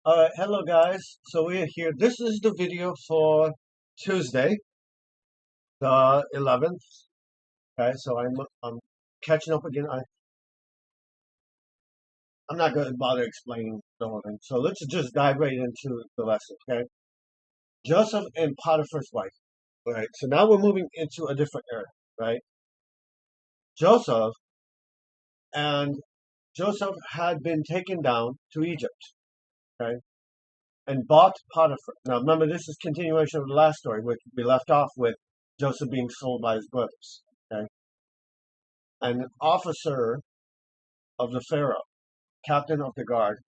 Alright, hello guys. So we're here. This is the video for Tuesday, the 11th. Okay, so I'm catching up again. I'm not going to bother explaining the whole thing. So let's just dive right into the lesson. Okay, Joseph and Potiphar's wife. Right. So now we're moving into a different era. Right. Joseph and Joseph had been taken down to Egypt. Okay, and bought Potiphar. Now remember, this is continuation of the last story, which we left off with Joseph being sold by his brothers. Okay, an officer of the Pharaoh, captain of the guard,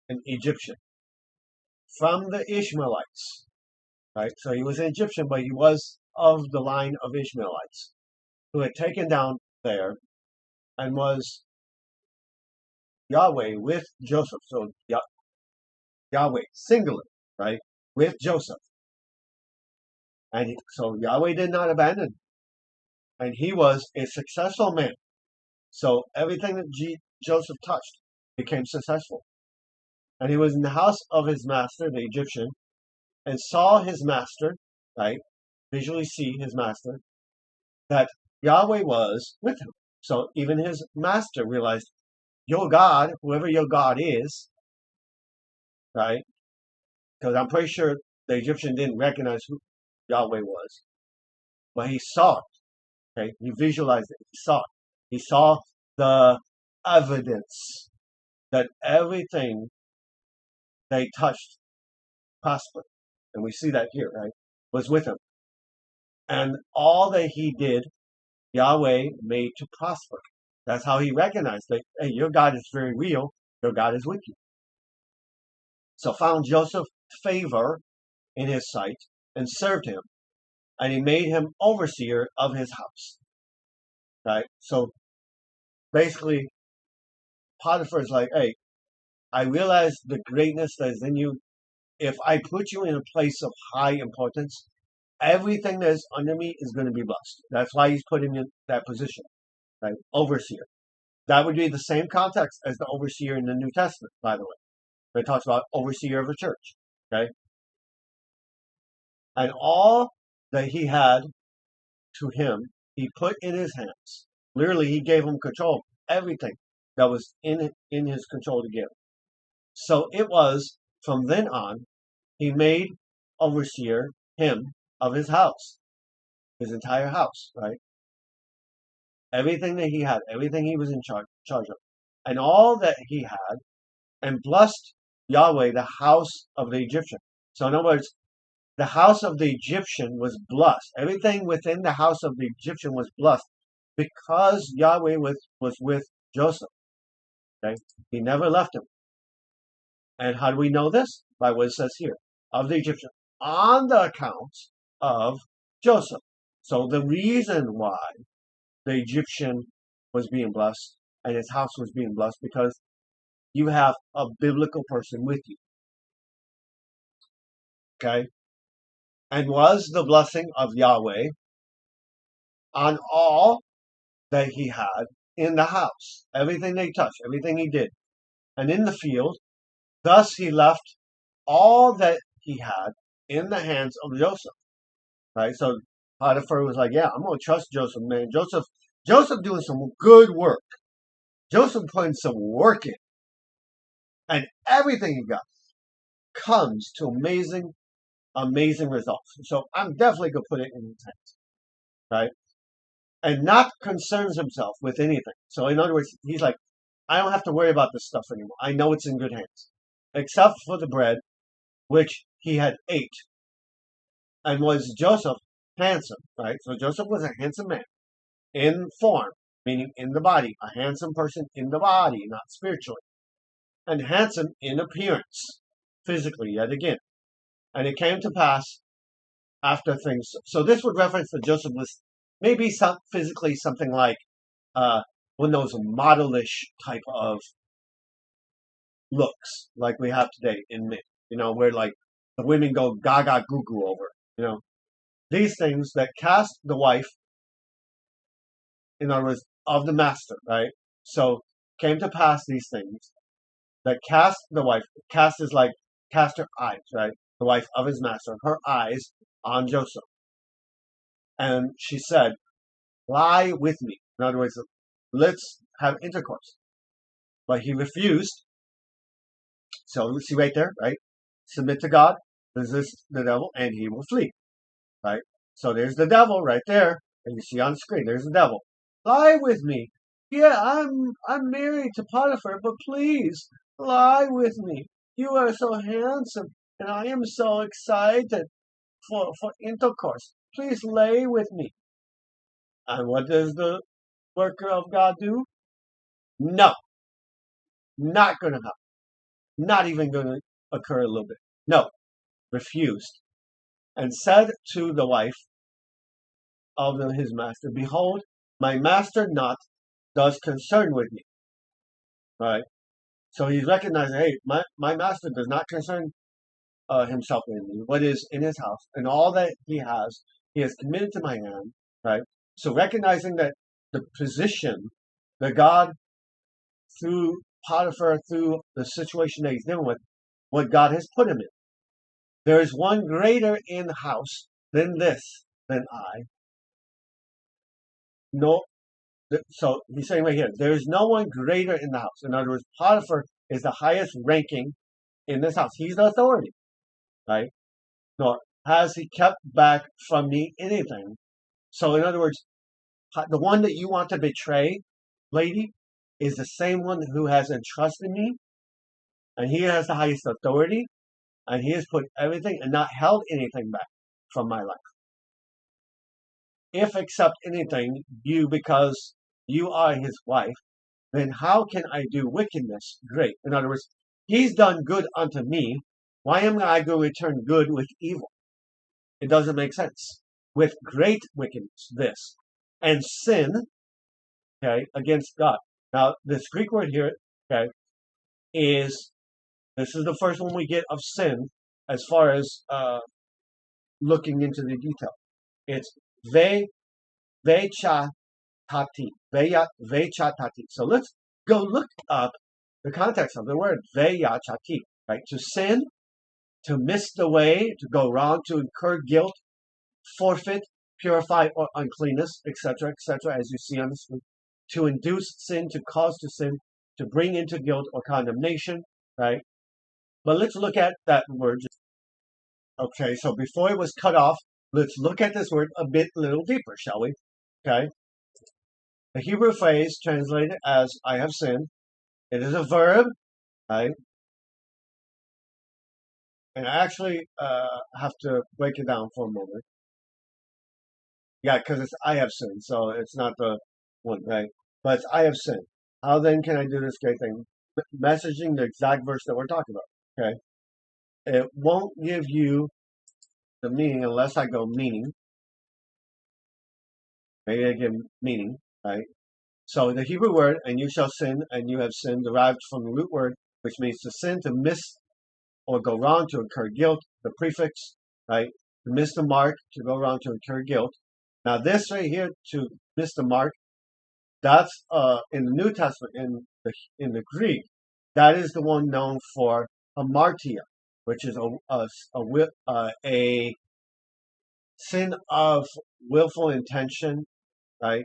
an Egyptian from the Ishmaelites. Right, so he was an Egyptian, but he was of the line of Ishmaelites who had taken down there and was Yahweh with Joseph. So Yahweh singular, right, with Joseph, and so Yahweh did not abandon him, and he was a successful man. So everything that Joseph touched became successful. And he was in the house of his master, the Egyptian, and saw his master, right? Visually see his master, that Yahweh was with him. So even his master realized, your God, whoever your God is, right? Because I'm pretty sure the Egyptian didn't recognize who Yahweh was, but he saw it. Okay, he visualized it. He saw it. He saw the evidence that everything they touched prospered. And we see that here, right? Was with him. And all that he did, Yahweh made to prosper. That's how he recognized that, hey, your God is very real. Your God is with you. So found Joseph favor in his sight and served him. And he made him overseer of his house. Right? So basically, Potiphar is like, hey, I realize the greatness that is in you. If I put you in a place of high importance, everything that is under me is going to be blessed. That's why he's putting in that position, right? Overseer. That would be the same context as the overseer in the New Testament, by the way. It talks about overseer of a church, okay? And all that he had to him, he put in his hands. Literally, he gave him control. Everything that was in his control to give. So it was from then on, he made overseer him of his house, his entire house, right? Everything that he had, everything he was in charge of, and all that he had, and blessed Yahweh the house of the Egyptian. So in other words, the house of the Egyptian was blessed. Everything within the house of the Egyptian was blessed because Yahweh was with Joseph. Okay? He never left him. And how do we know this? By what it says here, of the Egyptian, on the account of Joseph. So the reason why the Egyptian was being blessed and his house was being blessed, because you have a biblical person with you. Okay? And was the blessing of Yahweh on all that he had in the house, everything they touched, everything he did, and in the field. Thus he left all that he had in the hands of Joseph. Right? So Potiphar was like, yeah, I'm going to trust Joseph, man. Joseph doing some good work. Joseph putting some work in. And everything he got comes to amazing, amazing results. So I'm definitely going to put it in his hands. Right? And not concerns himself with anything. So in other words, he's like, I don't have to worry about this stuff anymore. I know it's in good hands. Except for the bread, which he had ate. And was Joseph handsome, right? So Joseph was a handsome man in form, meaning in the body, a handsome person in the body, not spiritually, and handsome in appearance, physically, yet again. And it came to pass after things. So this would reference that Joseph was maybe physically something like one of those modelish type of looks like we have today in men, where like the women go gaga goo goo over, these things that cast the wife, in other words, of the master, right? So came to pass these things that cast the wife, cast is like cast her eyes, right? The wife of his master, her eyes on Joseph. And she said, lie with me. In other words, let's have intercourse. But he refused. So see right there, right? Submit to God, resist the devil, and he will flee. Right? So there's the devil right there. And you see on the screen, there's the devil. Lie with me. Yeah, I'm married to Potiphar, but please lie with me. You are so handsome, and I am so excited for intercourse. Please lay with me. And what does the worker of God do? No, not going to happen. Not even going to occur a little bit. No, refused. And said to the wife of his master, behold, my master not does concern with me. Right? So he's recognizing, hey, my master does not concern himself with me, what is in his house, and all that he has committed to my hand. Right? So recognizing that the position that God, through Potiphar, through the situation that he's dealing with, what God has put him in. There is one greater in the house than I. No, so he's saying right here, there is no one greater in the house. In other words, Potiphar is the highest ranking in this house. He's the authority, right? Nor has he kept back from me anything. So in other words, the one that you want to betray, lady, is the same one who has entrusted me, and he has the highest authority, and he has put everything and not held anything back from my life. If accept anything, you, because you are his wife, then how can I do wickedness great? In other words, he's done good unto me. Why am I going to return good with evil? It doesn't make sense. With great wickedness, this. And sin, okay, against God. Now, this Greek word here, okay, this is the first one we get of sin as far as looking into the detail. It's vechatati. Vechatati. So let's go look up the context of the word veyachati. Right? To sin, to miss the way, to go wrong, to incur guilt, forfeit, purify, or uncleanness, etc., as you see on the screen. To induce sin, to cause to sin, to bring into guilt or condemnation, right? But let's look at that word. Okay, so before it was cut off, let's look at this word a little deeper, shall we? Okay. The Hebrew phrase translated as I have sinned, it is a verb, right? And I actually have to break it down for a moment. Yeah, because it's I have sinned, so it's not the one, right? But it's I have sinned. How then can I do this great thing? Messaging the exact verse that we're talking about, okay? It won't give you the meaning unless I go meaning. Maybe I give meaning, right? So the Hebrew word, and you shall sin, and you have sinned, derived from the root word, which means to sin, to miss or go wrong, to incur guilt. The prefix, right? To miss the mark, to go wrong, to incur guilt. Now this right here, to miss the mark, that's in the New Testament, in the Greek, that is the one known for hamartia, which is a sin of willful intention, right?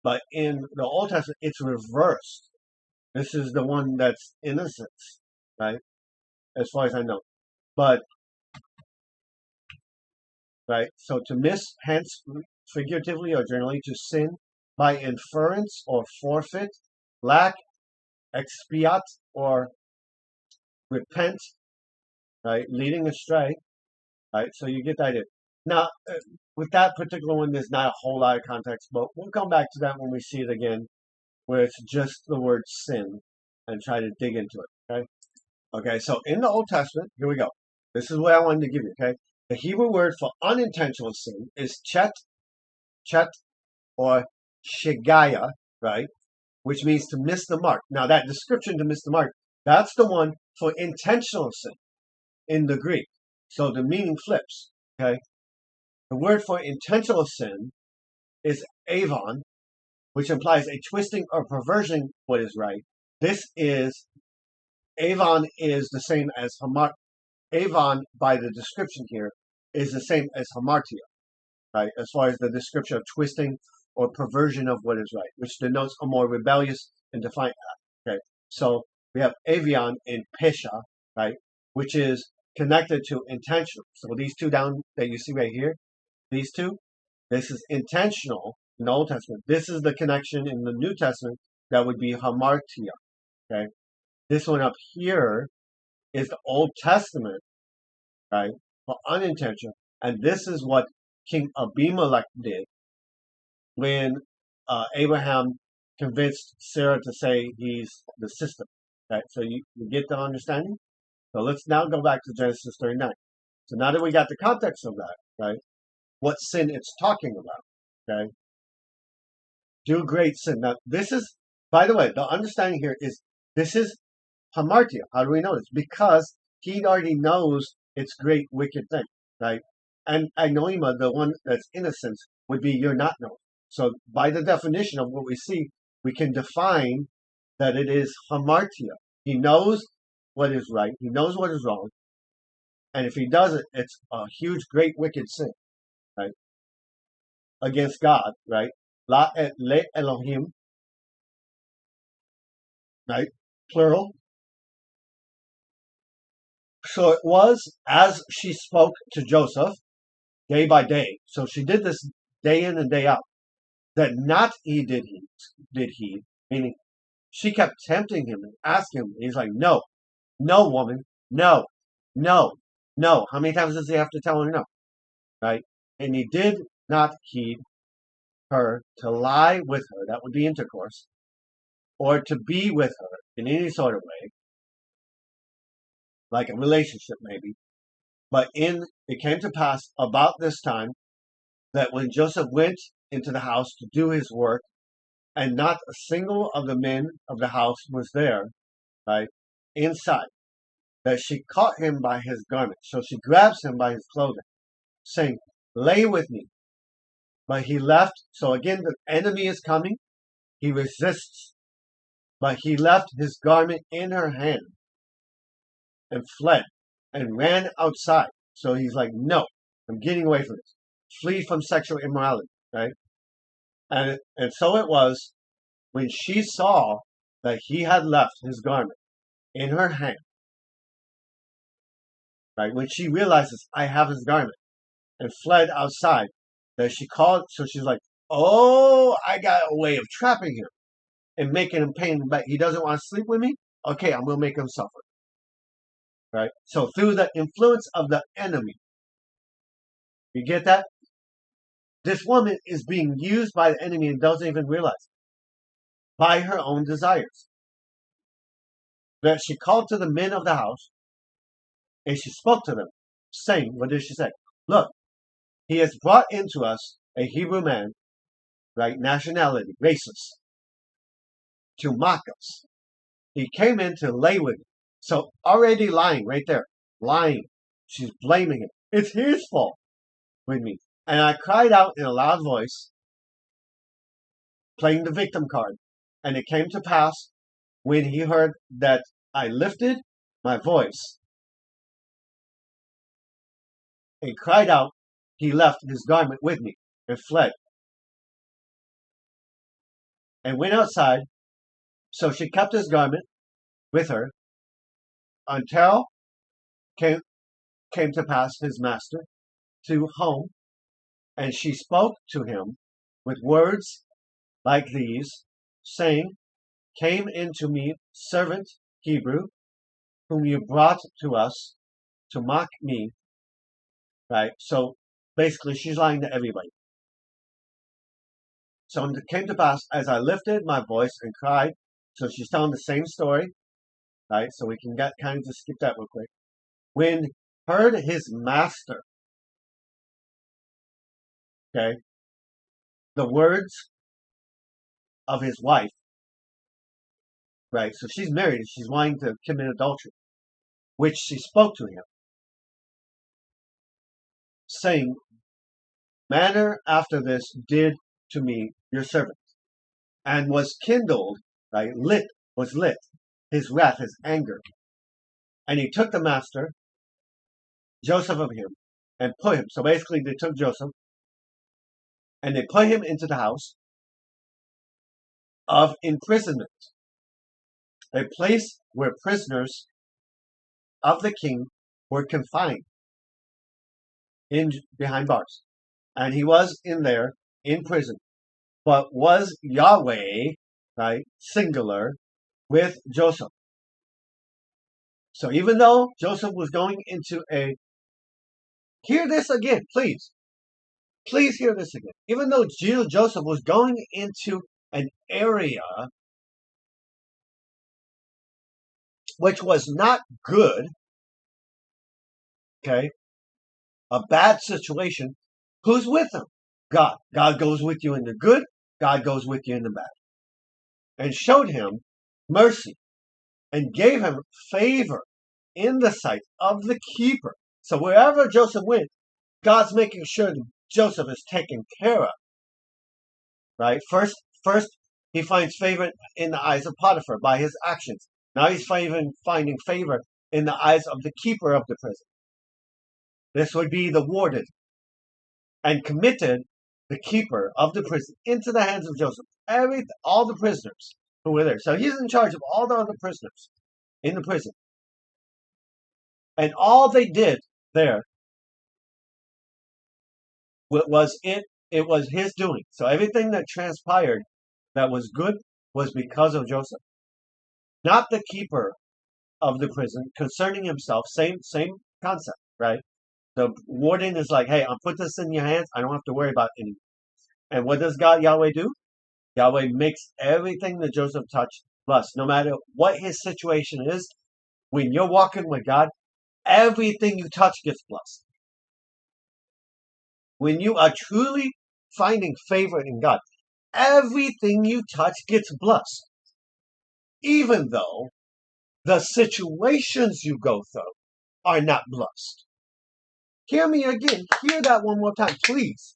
But in the Old Testament, it's reversed. This is the one that's innocence, right? As far as I know. But, right, so to miss, hence, figuratively or generally, to sin by inference or forfeit, lack, expiate, or repent, right, leading astray, right? So you get the idea. Now, with that particular one, there's not a whole lot of context, but we'll come back to that when we see it again, where it's just the word sin, and try to dig into it, okay? Okay, so in the Old Testament, here we go. This is what I wanted to give you, okay? The Hebrew word for unintentional sin is chet, or shigaya, right? Which means to miss the mark. Now, that description, to miss the mark, that's the one for intentional sin in the Greek. So the meaning flips, okay? The word for intentional sin is avon, which implies a twisting or perversion what is right, this is, Avon is the same as Avon, by the description here, is the same as hamartia, right? As far as the description of twisting or perversion of what is right, which denotes a more rebellious and defiant act. Okay, so we have avion in pesha, right, which is connected to intentional. So these two down that you see right here, these two, this is intentional in the Old Testament. This is the connection in the New Testament that would be hamartia. Okay, this one up here is the Old Testament, right, for unintentional, and this is what King Abimelech did when Abraham convinced Sarah to say he's the sister. Right? So you get the understanding? So let's now go back to Genesis 39. So now that we got the context of that, right, what sin it's talking about, okay? Do great sin. Now, this is, by the way, the understanding here is this is hamartia. How do we know this? Because he already knows it's great wicked thing, right? And agnoima, the one that's innocent, would be you're not known. So by the definition of what we see, we can define that it is hamartia. He knows what is right. He knows what is wrong. And if he does it, it's a huge, great, wicked sin, right? Against God, right? La et le Elohim, right? Plural. So it was as she spoke to Joseph day by day. So she did this day in and day out. That not he did he, meaning she kept tempting him and asking him. He's like, no, no, woman, no, no, no. How many times does he have to tell her no? Right? And he did not heed her to lie with her. That would be intercourse. Or to be with her in any sort of way. Like a relationship maybe. But it came to pass about this time that when Joseph went into the house to do his work, and not a single of the men of the house was there, right, inside, that she caught him by his garment. So she grabs him by his clothing, saying, lay with me. But he left. So again, the enemy is coming. He resists. But he left his garment in her hand and fled and ran outside. So he's like, no, I'm getting away from this. Flee from sexual immorality, right? And so it was when she saw that he had left his garment in her hand, right? When she realizes I have his garment and fled outside, that she called. So she's like, oh, I got a way of trapping him and making him pain. But he doesn't want to sleep with me. Okay, I'm going to make him suffer. Right? So through the influence of the enemy, you get that? This woman is being used by the enemy and doesn't even realize it. By her own desires. That she called to the men of the house and she spoke to them, saying, what did she say? Look, he has brought into us a Hebrew man, right? Nationality, racist, to mock us. He came in to lay with me. So already lying right there. Lying. She's blaming him. It's his fault with me. And I cried out in a loud voice, playing the victim card. And it came to pass when he heard that I lifted my voice and cried out, he left his garment with me and fled and went outside. So she kept his garment with her until came to pass his master to home, and she spoke to him with words like these, saying, came into me servant Hebrew, whom you brought to us to mock me. Right? So basically she's lying to everybody. So it came to pass as I lifted my voice and cried. So she's telling the same story. Right? So we can kind of just skip that real quick. When heard his master, okay, the words of his wife, right? So she's married and she's wanting to commit adultery, which she spoke to him, saying, manner after this did to me your servant, and was kindled, right? Was lit his wrath, his anger. And he took the master, Joseph of him, and put him. So basically, they took Joseph and they put him into the house of imprisonment, a place where prisoners of the king were confined in behind bars. And he was in there in prison. But was Yahweh, right, singular, with Joseph? So even though Joseph was going into hear this again, please. Please hear this again. Even though Joseph was going into an area which was not good, okay, a bad situation, who's with him? God. God goes with you in the good, God goes with you in the bad. And showed him mercy and gave him favor in the sight of the keeper. So wherever Joseph went, God's making sure that Joseph is taken care of. Right? First, he finds favor in the eyes of Potiphar by his actions. Now he's finding favor in the eyes of the keeper of the prison. This would be the warden. And committed the keeper of the prison into the hands of Joseph. All the prisoners who were there. So he's in charge of all the other prisoners in the prison. And all they did there it was his doing. So everything that transpired that was good was because of Joseph. Not the keeper of the prison concerning himself. Same concept, right? The warden is like, hey, I'll put this in your hands. I don't have to worry about anything. And what does Yahweh do? Yahweh makes everything that Joseph touched blessed. No matter what his situation is, when you're walking with God, everything you touch gets blessed. When you are truly finding favor in God, everything you touch gets blessed. Even though the situations you go through are not blessed. Hear me again. Hear that one more time, please.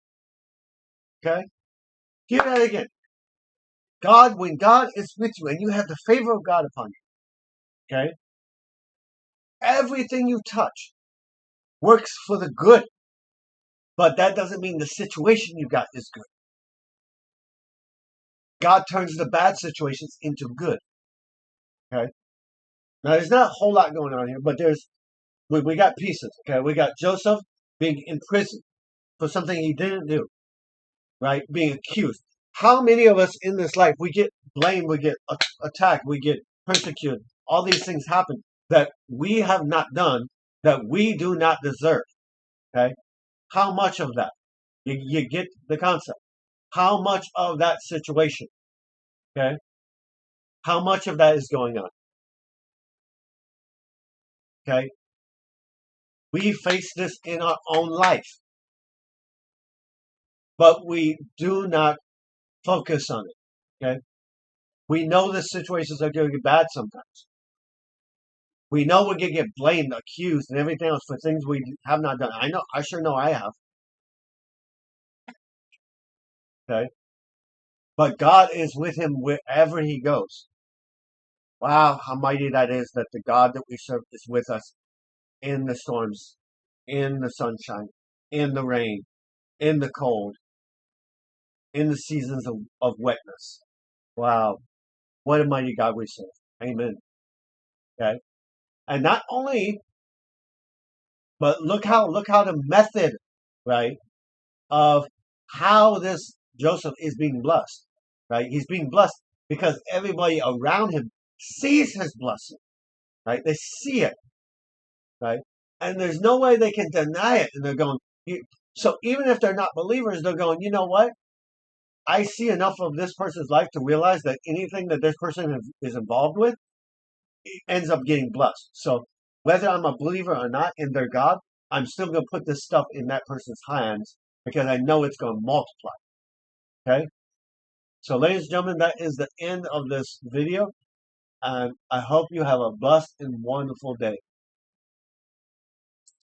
Okay? Hear that again. God, when God is with you and you have the favor of God upon you, okay? Everything you touch works for the good. But that doesn't mean the situation you got is good. God turns the bad situations into good. Okay? Now, there's not a whole lot going on here, but we got pieces. Okay? We got Joseph being in prison for something he didn't do. Right? Being accused. How many of us in this life, we get blamed, we get attacked, we get persecuted. All these things happen that we have not done, that we do not deserve. Okay? How much of that? You get the concept. How much of that situation? Okay? How much of that is going on? Okay? We face this in our own life. But we do not focus on it. Okay? We know the situations are going to get bad sometimes. We know we're going to get blamed, accused, and everything else for things we have not done. I sure know I have. Okay? But God is with him wherever he goes. Wow, how mighty that is that the God that we serve is with us in the storms, in the sunshine, in the rain, in the cold, in the seasons of wetness. Wow, what a mighty God we serve. Amen. Okay? And not only, but look how the method, right, of how this Joseph is being blessed. Right? He's being blessed because everybody around him sees his blessing. Right? They see it. Right? And there's no way they can deny it. And they're going, so even if they're not believers, they're going, you know what? I see enough of this person's life to realize that anything that this person is involved with ends up getting blessed. So whether I'm a believer or not in their God, I'm still going to put this stuff in that person's hands because I know it's going to multiply. Okay? So ladies and gentlemen, that is the end of this video. And I hope you have a blessed and wonderful day.